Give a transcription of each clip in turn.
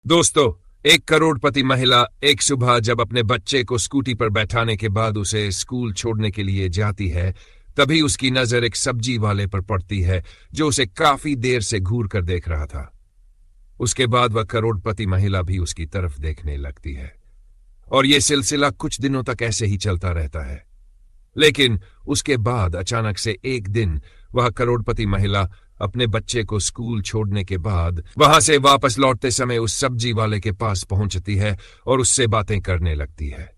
दोस्तों, एक करोड़पति महिला एक सुबह जब अपने बच्चे को स्कूटी पर बैठाने के बाद उसे स्कूल छोड़ने के लिए जाती है, तभी उसकी नजर एक सब्जी वाले पर पड़ती है जो उसे काफी देर से घूर कर देख रहा था। उसके बाद वह करोड़पति महिला भी उसकी तरफ देखने लगती है और यह सिलसिला कुछ दिनों तक ऐसे ही चलता रहता है। लेकिन उसके बाद अचानक से एक दिन वह करोड़पति महिला अपने बच्चे को स्कूल छोड़ने के बाद वहां से वापस लौटते समय उस सब्जी वाले के पास पहुंचती है और उससे बातें करने लगती है।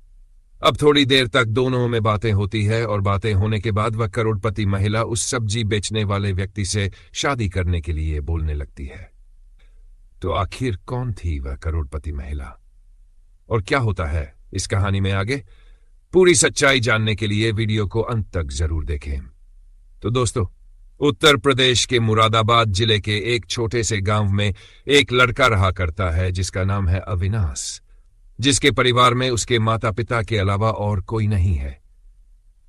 अब थोड़ी देर तक दोनों में बातें होती है और बातें होने के बाद वह करोड़पति महिला उस सब्जी बेचने वाले व्यक्ति से शादी करने के लिए बोलने लगती है। तो आखिर कौन थी वह करोड़पति महिला और क्या होता है इस कहानी में आगे? पूरी सच्चाई जानने के लिए वीडियो को अंत तक जरूर देखें। तो दोस्तों, उत्तर प्रदेश के मुरादाबाद जिले के एक छोटे से गांव में एक लड़का रहा करता है जिसका नाम है अविनाश, जिसके परिवार में उसके माता पिता के अलावा और कोई नहीं है।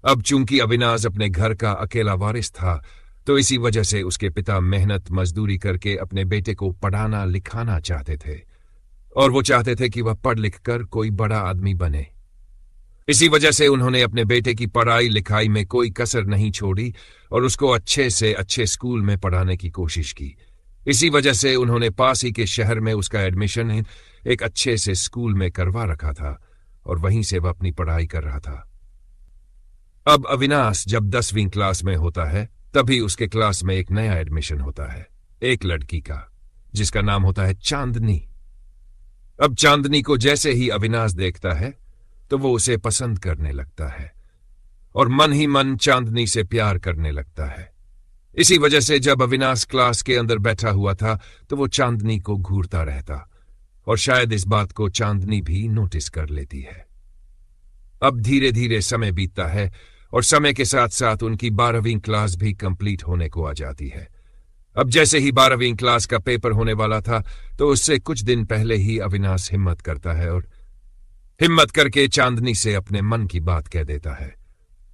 अब चूंकि अविनाश अपने घर का अकेला वारिस था, तो इसी वजह से उसके पिता मेहनत मजदूरी करके अपने बेटे को पढ़ाना लिखाना चाहते थे और वो चाहते थे कि वह पढ़ लिख कर कोई बड़ा आदमी बने। इसी वजह से उन्होंने अपने बेटे की पढ़ाई लिखाई में कोई कसर नहीं छोड़ी और उसको अच्छे से अच्छे स्कूल में पढ़ाने की कोशिश की। इसी वजह से उन्होंने पास ही के शहर में उसका एडमिशन एक अच्छे से स्कूल में करवा रखा था और वहीं से वह अपनी पढ़ाई कर रहा था। अब अविनाश जब 10वीं क्लास में होता है, तभी उसके क्लास में एक नया एडमिशन होता है, एक लड़की का, जिसका नाम होता है चांदनी। अब चांदनी को जैसे ही अविनाश देखता है तो वो उसे पसंद करने लगता है और मन ही मन चांदनी से प्यार करने लगता है। इसी वजह से जब अविनाश क्लास के अंदर बैठा हुआ था तो वो चांदनी को घूरता रहता और शायद इस बात को चांदनी भी नोटिस कर लेती है। अब धीरे धीरे समय बीतता है और समय के साथ साथ उनकी 12वीं क्लास भी कंप्लीट होने को आ जाती है। अब जैसे ही 12वीं क्लास का पेपर होने वाला था तो उससे कुछ दिन पहले ही अविनाश हिम्मत करता है और हिम्मत करके चांदनी से अपने मन की बात कह देता है।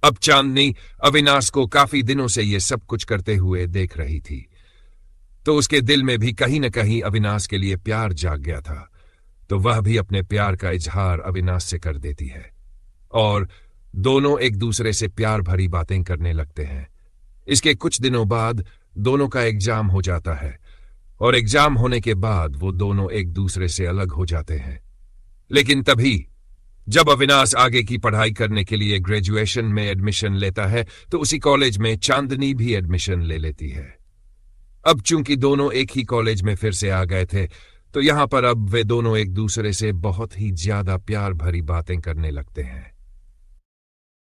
अब चांदनी अविनाश को काफी दिनों से ये सब कुछ करते हुए देख रही थी, तो उसके दिल में भी कहीं न कहीं अविनाश के लिए प्यार जाग गया था। तो वह भी अपने प्यार का इजहार अविनाश से कर देती है और दोनों एक दूसरे से प्यार भरी बातें करने लगते हैं। इसके कुछ दिनों बाद दोनों का एग्जाम हो जाता है और एग्जाम होने के बाद वो दोनों एक दूसरे से अलग हो जाते हैं। लेकिन तभी जब अविनाश आगे की पढ़ाई करने के लिए ग्रेजुएशन में एडमिशन लेता है तो उसी कॉलेज में चांदनी भी एडमिशन ले लेती है। अब चूंकि दोनों एक ही कॉलेज में फिर से आ गए थे, तो यहां पर अब वे दोनों एक दूसरे से बहुत ही ज्यादा प्यार भरी बातें करने लगते हैं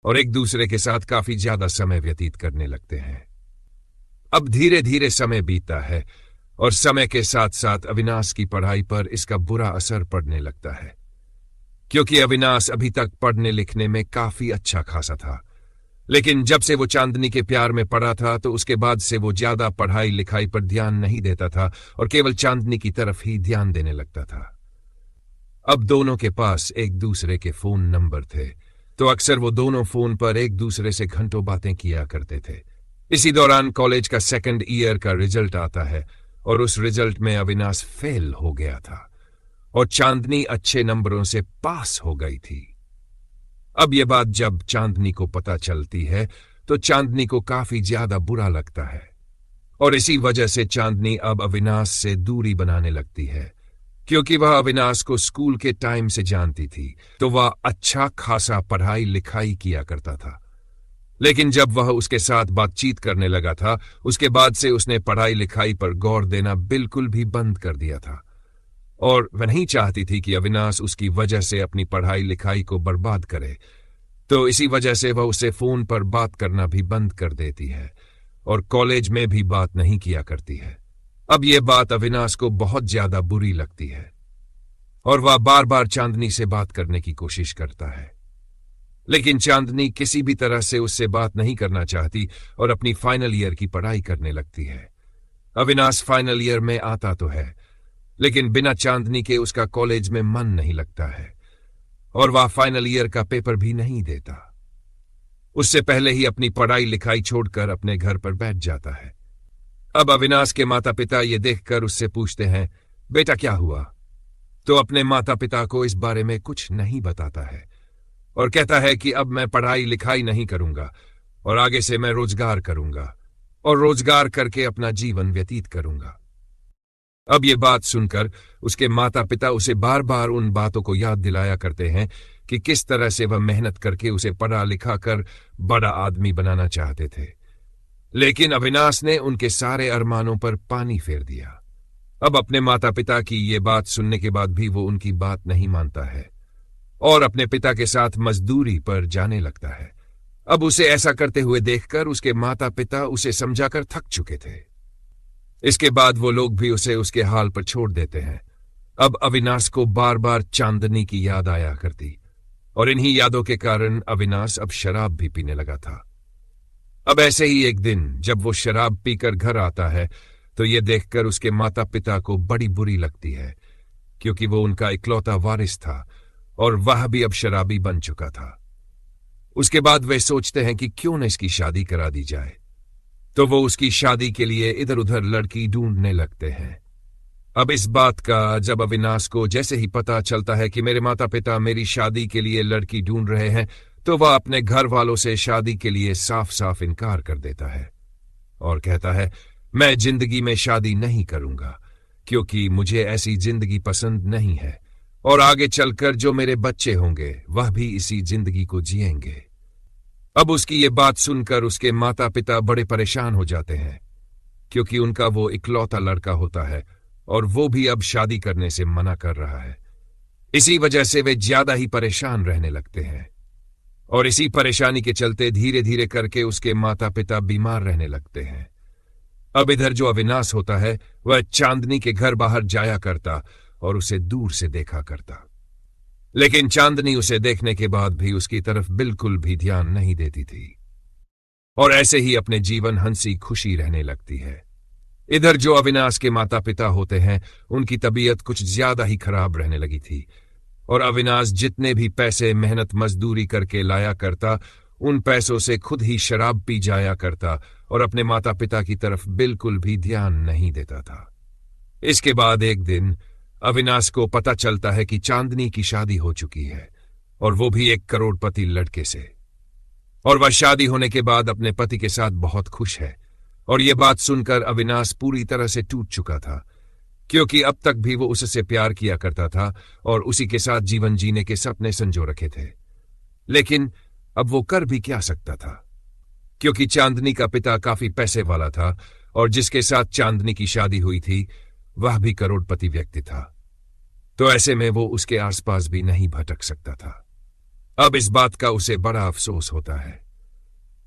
और एक दूसरे के साथ काफी ज्यादा समय व्यतीत करने लगते हैं। अब धीरे धीरे समय बीतता है और समय के साथ साथ अविनाश की पढ़ाई पर इसका बुरा असर पड़ने लगता है, क्योंकि अविनाश अभी तक पढ़ने लिखने में काफी अच्छा खासा था। लेकिन जब से वो चांदनी के प्यार में पड़ा था तो उसके बाद से वो ज्यादा पढ़ाई लिखाई पर ध्यान नहीं देता था और केवल चांदनी की तरफ ही ध्यान देने लगता था। अब दोनों के पास एक दूसरे के फोन नंबर थे, तो अक्सर वो दोनों फोन पर एक दूसरे से घंटों बातें किया करते थे। इसी दौरान कॉलेज का 2nd ईयर का रिजल्ट आता है और उस रिजल्ट में अविनाश फेल हो गया था और चांदनी अच्छे नंबरों से पास हो गई थी। अब यह बात जब चांदनी को पता चलती है तो चांदनी को काफी ज्यादा बुरा लगता है और इसी वजह से चांदनी अब अविनाश से दूरी बनाने लगती है, क्योंकि वह अविनाश को स्कूल के टाइम से जानती थी, तो वह अच्छा खासा पढ़ाई लिखाई किया करता था। लेकिन जब वह उसके साथ बातचीत करने लगा था, उसके बाद से उसने पढ़ाई लिखाई पर गौर देना बिल्कुल भी बंद कर दिया था और वह नहीं चाहती थी कि अविनाश उसकी वजह से अपनी पढ़ाई लिखाई को बर्बाद करे। तो इसी वजह से वह उसे फोन पर बात करना भी बंद कर देती है और कॉलेज में भी बात नहीं किया करती है। अब यह बात अविनाश को बहुत ज्यादा बुरी लगती है और वह बार बार चांदनी से बात करने की कोशिश करता है, लेकिन चांदनी किसी भी तरह से उससे बात नहीं करना चाहती और अपनी फाइनल ईयर की पढ़ाई करने लगती है। अविनाश फाइनल ईयर में आता तो है, लेकिन बिना चांदनी के उसका कॉलेज में मन नहीं लगता है और वह फाइनल ईयर का पेपर भी नहीं देता। उससे पहले ही अपनी पढ़ाई लिखाई छोड़कर अपने घर पर बैठ जाता है। अब अविनाश के माता पिता ये देखकर उससे पूछते हैं, बेटा क्या हुआ, तो अपने माता पिता को इस बारे में कुछ नहीं बताता है और कहता है कि अब मैं पढ़ाई लिखाई नहीं करूंगा और आगे से मैं रोजगार करूंगा और रोजगार करके अपना जीवन व्यतीत करूंगा। अब ये बात सुनकर उसके माता पिता उसे बार बार उन बातों को याद दिलाया करते हैं कि किस तरह से वह मेहनत करके उसे पढ़ा लिखा कर बड़ा आदमी बनाना चाहते थे। लेकिन अविनाश ने उनके सारे अरमानों पर पानी फेर दिया। अब अपने माता पिता की ये बात सुनने के बाद भी वो उनकी बात नहीं मानता है और अपने पिता के साथ मजदूरी पर जाने लगता है। अब उसे ऐसा करते हुए देखकर उसके माता पिता उसे समझाकर थक चुके थे। इसके बाद वो लोग भी उसे उसके हाल पर छोड़ देते हैं। अब अविनाश को बार बार चांदनी की याद आया करती और इन्हीं यादों के कारण अविनाश अब शराब भी पीने लगा था। अब ऐसे ही एक दिन जब वो शराब पीकर घर आता है तो ये देखकर उसके माता पिता को बड़ी बुरी लगती है, क्योंकि वो उनका इकलौता वारिस था और वह भी अब शराबी बन चुका था। उसके बाद वे सोचते हैं कि क्यों न इसकी शादी करा दी जाए, तो वो उसकी शादी के लिए इधर उधर लड़की ढूंढने लगते हैं। अब इस बात का जब अविनाश को जैसे ही पता चलता है कि मेरे माता पिता मेरी शादी के लिए लड़की ढूंढ रहे हैं, तो वह अपने घर वालों से शादी के लिए साफ साफ इनकार कर देता है और कहता है, मैं जिंदगी में शादी नहीं करूंगा क्योंकि मुझे ऐसी जिंदगी पसंद नहीं है और आगे चलकर जो मेरे बच्चे होंगे वह भी इसी जिंदगी को जिएंगे। अब उसकी ये बात सुनकर उसके माता पिता बड़े परेशान हो जाते हैं, क्योंकि उनका वो इकलौता लड़का होता है और वो भी अब शादी करने से मना कर रहा है। इसी वजह से वे ज्यादा ही परेशान रहने लगते हैं और इसी परेशानी के चलते धीरे धीरे करके उसके माता पिता बीमार रहने लगते हैं। अब इधर जो अविनाश होता है वह चांदनी के घर बाहर जाया करता और उसे दूर से देखा करता, लेकिन चांदनी उसे देखने के बाद भी उसकी तरफ बिल्कुल भी ध्यान नहीं देती थी और ऐसे ही अपने जीवन हंसी खुशी रहने लगती है। इधर जो अविनाश के माता पिता होते हैं उनकी तबीयत कुछ ज्यादा ही खराब रहने लगी थी और अविनाश जितने भी पैसे मेहनत मजदूरी करके लाया करता उन पैसों से खुद ही शराब पी जाया करता और अपने माता पिता की तरफ बिल्कुल भी ध्यान नहीं देता था। इसके बाद एक दिन अविनाश को पता चलता है कि चांदनी की शादी हो चुकी है और वो भी एक करोड़पति लड़के से, और वह शादी होने के बाद अपने पति के साथ बहुत खुश है। और ये बात सुनकर अविनाश पूरी तरह से टूट चुका था, क्योंकि अब तक भी वो उससे प्यार किया करता था और उसी के साथ जीवन जीने के सपने संजो रखे थे। लेकिन अब वो कर भी क्या सकता था, क्योंकि चांदनी का पिता काफी पैसे वाला था और जिसके साथ चांदनी की शादी हुई थी वह भी करोड़पति व्यक्ति था, तो ऐसे में वो उसके आसपास भी नहीं भटक सकता था। अब इस बात का उसे बड़ा अफसोस होता है।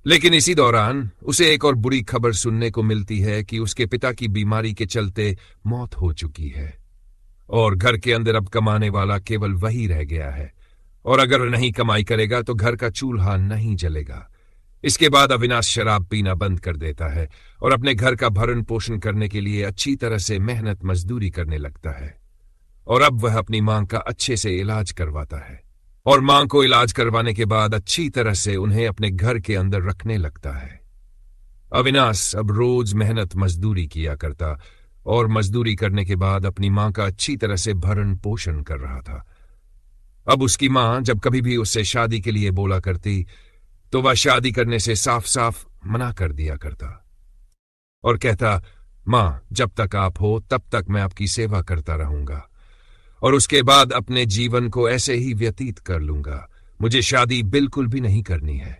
लेकिन इसी दौरान उसे एक और बुरी खबर सुनने को मिलती है कि उसके पिता की बीमारी के चलते मौत हो चुकी है और घर के अंदर अब कमाने वाला केवल वही रह गया है, और अगर नहीं कमाई करेगा तो घर का चूल्हा नहीं जलेगा। इसके बाद अविनाश शराब पीना बंद कर देता है और अपने घर का भरण पोषण करने के लिए अच्छी तरह से मेहनत मजदूरी करने लगता है और अब वह अपनी मां का अच्छे से इलाज करवाता है और मां को इलाज करवाने के बाद अच्छी तरह से उन्हें अपने घर के अंदर रखने लगता है। अविनाश अब रोज मेहनत मजदूरी किया करता और मजदूरी करने के बाद अपनी मां का अच्छी तरह से भरण पोषण कर रहा था। अब उसकी मां जब कभी भी उससे शादी के लिए बोला करती तो वह शादी करने से साफ साफ मना कर दिया करता और कहता, मां जब तक आप हो तब तक मैं आपकी सेवा करता रहूंगा और उसके बाद अपने जीवन को ऐसे ही व्यतीत कर लूंगा, मुझे शादी बिल्कुल भी नहीं करनी है।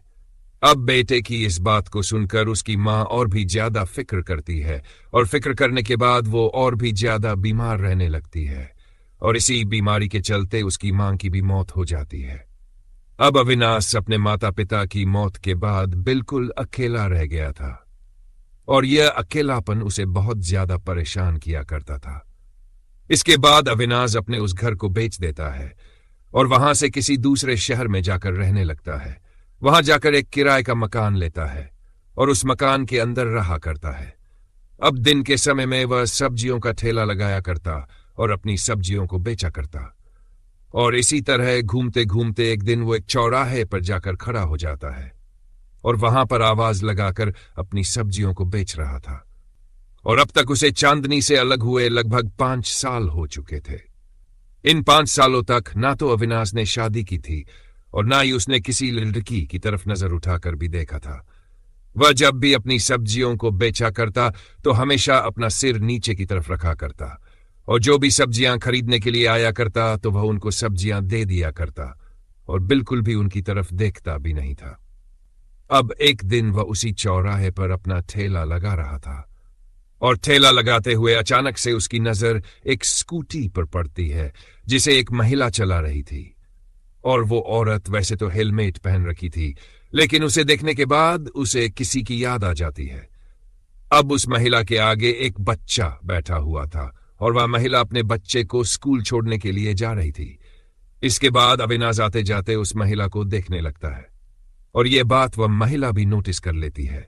अब बेटे की इस बात को सुनकर उसकी मां और भी ज्यादा फिक्र करती है और फिक्र करने के बाद वो और भी ज्यादा बीमार रहने लगती है और इसी बीमारी के चलते उसकी मां की भी मौत हो जाती है। अब अविनाश अपने माता पिता की मौत के बाद बिल्कुल अकेला रह गया था और यह अकेलापन उसे बहुत ज्यादा परेशान किया करता था। इसके बाद अविनाश अपने उस घर को बेच देता है और वहां से किसी दूसरे शहर में जाकर रहने लगता है। वहां जाकर एक किराए का मकान लेता है और उस मकान के अंदर रहा करता है। अब दिन के समय में वह सब्जियों का ठेला लगाया करता और अपनी सब्जियों को बेचा करता और इसी तरह घूमते घूमते एक दिन वो एक चौराहे पर जाकर खड़ा हो जाता है और वहां पर आवाज लगाकर अपनी सब्जियों को बेच रहा था और अब तक उसे चांदनी से अलग हुए लगभग 5 साल हो चुके थे। इन 5 सालों तक ना तो अविनाश ने शादी की थी और ना ही उसने किसी लड़की की तरफ नजर उठाकर भी देखा था। वह जब भी अपनी सब्जियों को बेचा करता तो हमेशा अपना सिर नीचे की तरफ रखा करता, और जो भी सब्जियां खरीदने के लिए आया करता तो वह उनको सब्जियां दे दिया करता और बिल्कुल भी उनकी तरफ देखता भी नहीं था। अब एक दिन वह उसी चौराहे पर अपना ठेला लगा रहा था और ठेला लगाते हुए अचानक से उसकी नजर एक स्कूटी पर पड़ती है जिसे एक महिला चला रही थी। और वो औरत वैसे तो हेलमेट पहन रखी थी, लेकिन उसे देखने के बाद उसे किसी की याद आ जाती है। अब उस महिला के आगे एक बच्चा बैठा हुआ था और वह महिला अपने बच्चे को स्कूल छोड़ने के लिए जा रही थी। इसके बाद अविनाश आते जाते उस महिला को देखने लगता है और यह बात वह महिला भी नोटिस कर लेती है।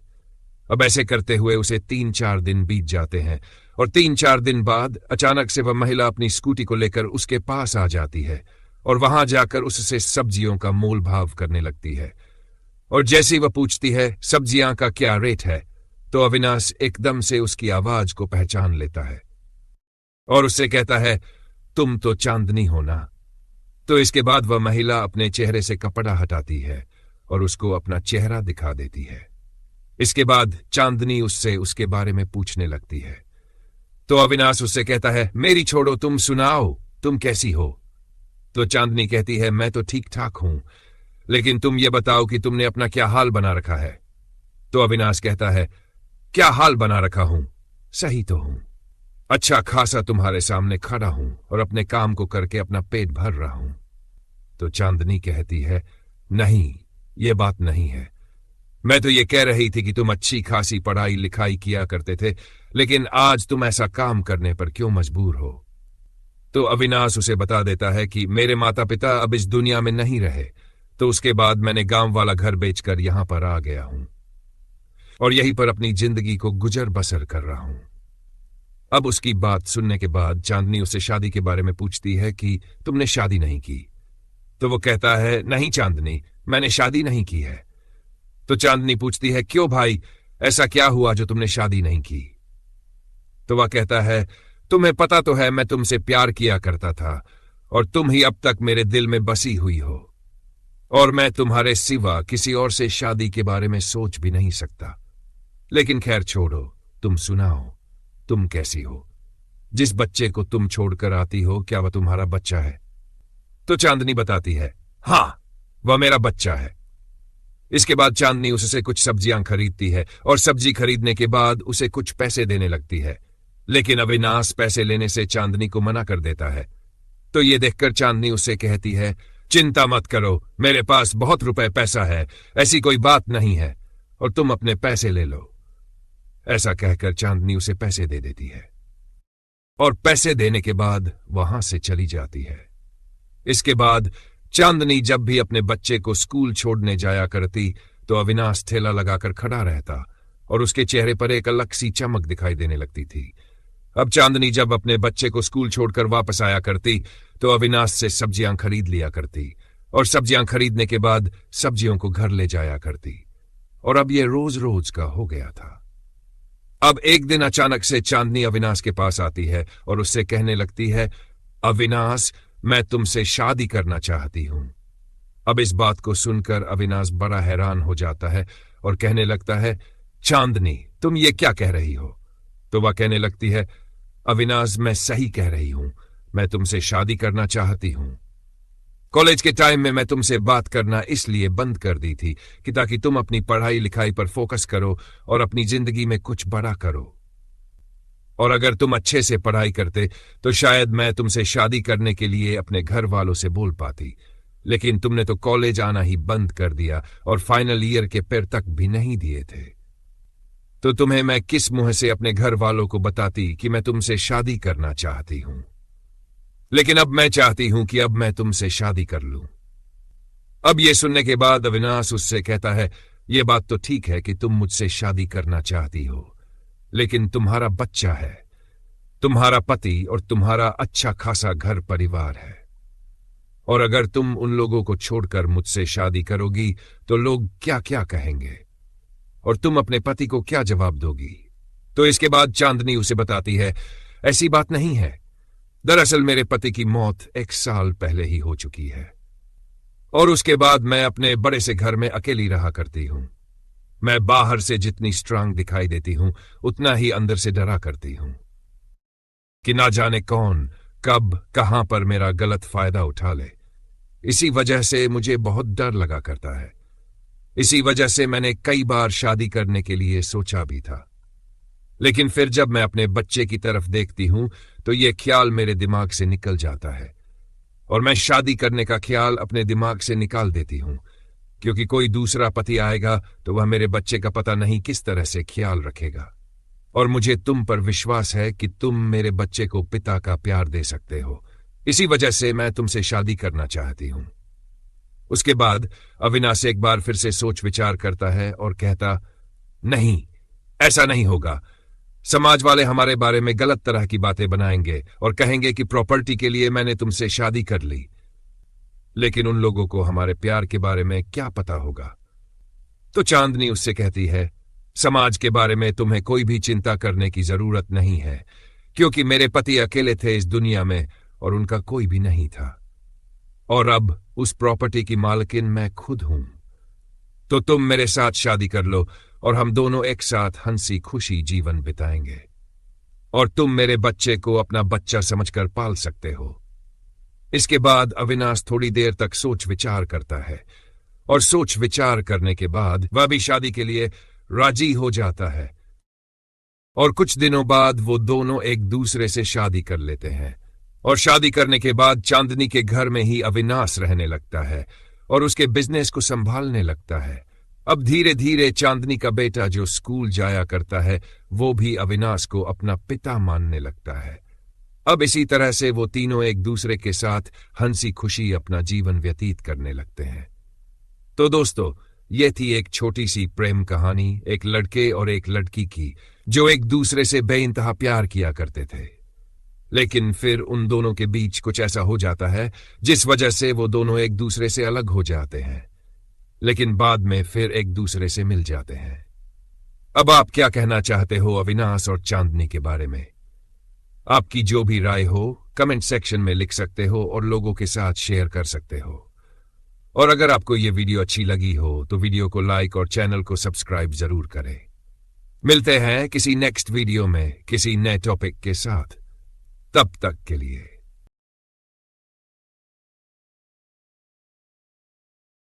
अब ऐसे करते हुए उसे 3-4 दिन बीत जाते हैं और 3-4 दिन बाद अचानक से वह महिला अपनी स्कूटी को लेकर उसके पास आ जाती है और वहां जाकर उससे सब्जियों का मोल भाव करने लगती है। और जैसे ही वह पूछती है सब्जियां का क्या रेट है, तो अविनाश एकदम से उसकी आवाज को पहचान लेता है और उससे कहता है, तुम तो चांदनी हो ना। तो इसके बाद वह महिला अपने चेहरे से कपड़ा हटाती है और उसको अपना चेहरा दिखा देती है। इसके बाद चांदनी उससे उसके बारे में पूछने लगती है। तो अविनाश उससे कहता है, मेरी छोड़ो, तुम सुनाओ, तुम कैसी हो। तो चांदनी कहती है, मैं तो ठीक ठाक हूं, लेकिन तुम ये बताओ कि तुमने अपना क्या हाल बना रखा है। तो अविनाश कहता है, क्या हाल बना रखा हूं, सही तो हूं, अच्छा खासा तुम्हारे सामने खड़ा हूं और अपने काम को करके अपना पेट भर रहा हूं। तो चांदनी कहती है, नहीं, ये बात नहीं है, मैं तो ये कह रही थी कि तुम अच्छी खासी पढ़ाई लिखाई किया करते थे, लेकिन आज तुम ऐसा काम करने पर क्यों मजबूर हो। तो अविनाश उसे बता देता है कि मेरे माता पिता अब इस दुनिया में नहीं रहे, तो उसके बाद मैंने गांव वाला घर बेचकर यहां पर आ गया हूं और यहीं पर अपनी जिंदगी को गुजर बसर कर रहा हूं। अब उसकी बात सुनने के बाद चांदनी उससे शादी के बारे में पूछती है कि तुमने शादी नहीं की। तो वो कहता है, नहीं चांदनी, मैंने शादी नहीं की है। तो चांदनी पूछती है, क्यों भाई, ऐसा क्या हुआ जो तुमने शादी नहीं की। तो वह कहता है, तुम्हें पता तो है मैं तुमसे प्यार किया करता था और तुम ही अब तक मेरे दिल में बसी हुई हो और मैं तुम्हारे सिवा किसी और से शादी के बारे में सोच भी नहीं सकता। लेकिन खैर छोड़ो, तुम सुनाओ, तुम कैसी हो। जिस बच्चे को तुम छोड़कर आती हो, क्या वह तुम्हारा बच्चा है। तो चांदनी बताती है, हां, वह मेरा बच्चा है। इसके बाद चांदनी उससे कुछ सब्जियां खरीदती है और सब्जी खरीदने के बाद उसे कुछ पैसे देने लगती है, लेकिन अविनाश पैसे लेने से चांदनी को मना कर देता है। तो ये देखकर चांदनी उससे कहती है, चिंता मत करो, मेरे पास बहुत रुपए पैसा है, ऐसी कोई बात नहीं है और तुम अपने पैसे ले लो। ऐसा कहकर चांदनी उसे पैसे दे देती है और पैसे देने के बाद वहां से चली जाती है। इसके बाद चांदनी जब भी अपने बच्चे को स्कूल छोड़ने जाया करती तो अविनाश ठेला लगाकर खड़ा रहता और उसके चेहरे पर एक अलग सी चमक दिखाई देने लगती थी। अब चांदनी जब अपने बच्चे को स्कूल छोड़कर वापस आया करती तो अविनाश से सब्जियां खरीद लिया करती और सब्जियां खरीदने के बाद सब्जियों को घर ले जाया करती और अब यह रोज रोज का हो गया था। अब एक दिन अचानक से चांदनी अविनाश के पास आती है और उससे कहने लगती है, अविनाश, मैं तुमसे शादी करना चाहती हूं। अब इस बात को सुनकर अविनाश बड़ा हैरान हो जाता है और कहने लगता है, चांदनी, तुम ये क्या कह रही हो। तो वह कहने लगती है, अविनाश, मैं सही कह रही हूं, मैं तुमसे शादी करना चाहती हूं। कॉलेज के टाइम में मैं तुमसे बात करना इसलिए बंद कर दी थी कि ताकि तुम अपनी पढ़ाई लिखाई पर फोकस करो और अपनी जिंदगी में कुछ बड़ा करो, और अगर तुम अच्छे से पढ़ाई करते तो शायद मैं तुमसे शादी करने के लिए अपने घर वालों से बोल पाती, लेकिन तुमने तो कॉलेज आना ही बंद कर दिया और फाइनल ईयर के पैर तक भी नहीं दिए थे। तो तुम्हें मैं किस मुंह से अपने घर वालों को बताती कि मैं तुमसे शादी करना चाहती हूं। लेकिन अब मैं चाहती हूं कि अब मैं तुमसे शादी कर लूं। अब यह सुनने के बाद अविनाश उससे कहता है, यह बात तो ठीक है कि तुम मुझसे शादी करना चाहती हो, लेकिन तुम्हारा बच्चा है, तुम्हारा पति और तुम्हारा अच्छा खासा घर परिवार है, और अगर तुम उन लोगों को छोड़कर मुझसे शादी करोगी तो लोग क्या क्या कहेंगे और तुम अपने पति को क्या जवाब दोगी। तो इसके बाद चांदनी उसे बताती है, ऐसी बात नहीं है, दरअसल मेरे पति की मौत 1 साल पहले ही हो चुकी है और उसके बाद मैं अपने बड़े से घर में अकेली रहा करती हूं। मैं बाहर से जितनी स्ट्रांग दिखाई देती हूं उतना ही अंदर से डरा करती हूं कि ना जाने कौन कब कहां पर मेरा गलत फायदा उठा ले। इसी वजह से मुझे बहुत डर लगा करता है। इसी वजह से मैंने कई बार शादी करने के लिए सोचा भी था, लेकिन फिर जब मैं अपने बच्चे की तरफ देखती हूं तो यह ख्याल मेरे दिमाग से निकल जाता है और मैं शादी करने का ख्याल अपने दिमाग से निकाल देती हूं, क्योंकि कोई दूसरा पति आएगा तो वह मेरे बच्चे का पता नहीं किस तरह से ख्याल रखेगा। और मुझे तुम पर विश्वास है कि तुम मेरे बच्चे को पिता का प्यार दे सकते हो। इसी वजह से मैं तुमसे शादी करना चाहती हूं। उसके बाद अविनाश एक बार फिर से सोच विचार करता है और कहता, नहीं, ऐसा नहीं होगा। समाज वाले हमारे बारे में गलत तरह की बातें बनाएंगे और कहेंगे कि प्रॉपर्टी के लिए मैंने तुमसे शादी कर ली, लेकिन उन लोगों को हमारे प्यार के बारे में क्या पता होगा। तो चांदनी उससे कहती है, समाज के बारे में तुम्हें कोई भी चिंता करने की जरूरत नहीं है, क्योंकि मेरे पति अकेले थे इस दुनिया में और उनका कोई भी नहीं था, और अब उस प्रॉपर्टी की मालकिन मैं खुद हूं। तो तुम मेरे साथ शादी कर लो और हम दोनों एक साथ हंसी खुशी जीवन बिताएंगे, और तुम मेरे बच्चे को अपना बच्चा समझकर पाल सकते हो। इसके बाद अविनाश थोड़ी देर तक सोच विचार करता है और सोच विचार करने के बाद वह भी शादी के लिए राजी हो जाता है, और कुछ दिनों बाद वो दोनों एक दूसरे से शादी कर लेते हैं। और शादी करने के बाद चांदनी के घर में ही अविनाश रहने लगता है और उसके बिजनेस को संभालने लगता है। अब धीरे धीरे चांदनी का बेटा जो स्कूल जाया करता है वो भी अविनाश को अपना पिता मानने लगता है। अब इसी तरह से वो तीनों एक दूसरे के साथ हंसी खुशी अपना जीवन व्यतीत करने लगते हैं। तो दोस्तों, ये थी एक छोटी सी प्रेम कहानी एक लड़के और एक लड़की की, जो एक दूसरे से बेइंतहा प्यार किया करते थे। लेकिन फिर उन दोनों के बीच कुछ ऐसा हो जाता है जिस वजह से वो दोनों एक दूसरे से अलग हो जाते हैं, लेकिन बाद में फिर एक दूसरे से मिल जाते हैं। अब आप क्या कहना चाहते हो अविनाश और चांदनी के बारे में? आपकी जो भी राय हो कमेंट सेक्शन में लिख सकते हो और लोगों के साथ शेयर कर सकते हो। और अगर आपको ये वीडियो अच्छी लगी हो तो वीडियो को लाइक और चैनल को सब्सक्राइब जरूर करें। मिलते हैं किसी नेक्स्ट वीडियो में किसी नए टॉपिक के साथ। तब तक के लिए